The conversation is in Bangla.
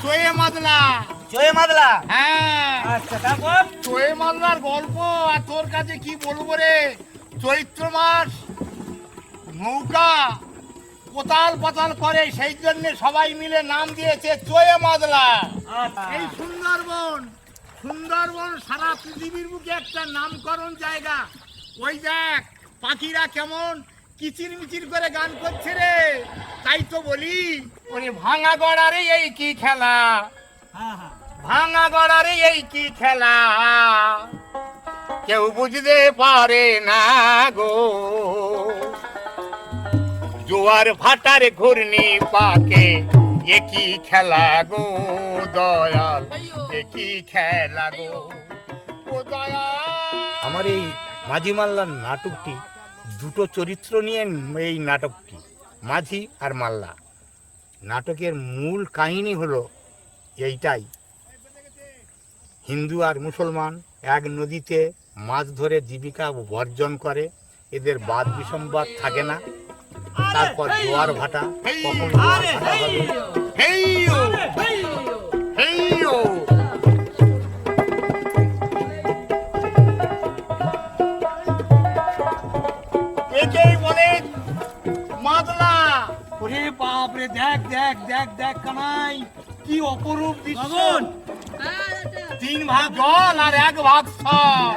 চোয়ে মাদলা। জয় মাদলা। হ্যাঁ, আচ্ছা তারপর? চোয়ে মাদলার গল্প আর তোর কাছে কি বলবো রে। চৈত্র মাস, নৌকা কোতাল পাতাল করে, সেই জন্য সবাই মিলে নাম দিয়েছে চোয়ে মাদলা। এই সুন্দরবন, সুন্দরবন সারা পৃথিবীর বুকে একটা নামকরণ জায়গা। ওই দেখ পাখিরা কেমন কিচির মিচির করে গান করছে রে। তাই তো বলি, ওরে ভাঙা গড়ারে এই কি খেলা, ভাঙা গড়ারে এই কি খেলা, কেউ বুঝতে পারে না গো। জোয়ার ভাটার ঘূর্ণি পাকে একই খেলা গো দয়াল, একই খেলা গো ও দয়াল। আমার এই মাঝি মাল্লার নাটকটি দুটো চরিত্র নিয়ে এই নাটকটি, মাঝি আর মাল্লা। নাটকের মূল কাহিনী হলো এইটাই, হিন্দু আর মুসলমান এক নদীতে মাছ ধরে জীবিকা বর্জন করে, এদের বাদ বিসম্বাদ থাকে না। তারপর জোয়ার ভাটা, কখন জোয়ার ভাটা হবে। হেইয়ো, হেইয়ো। একেই বলে মাদলা। ওরে বাপ রে, দেখ দেখ দেখ দেখ কানাই, কি অপরূপ দৃশ্য। 3 ভাগ জল আর 1 ভাগ স্থল।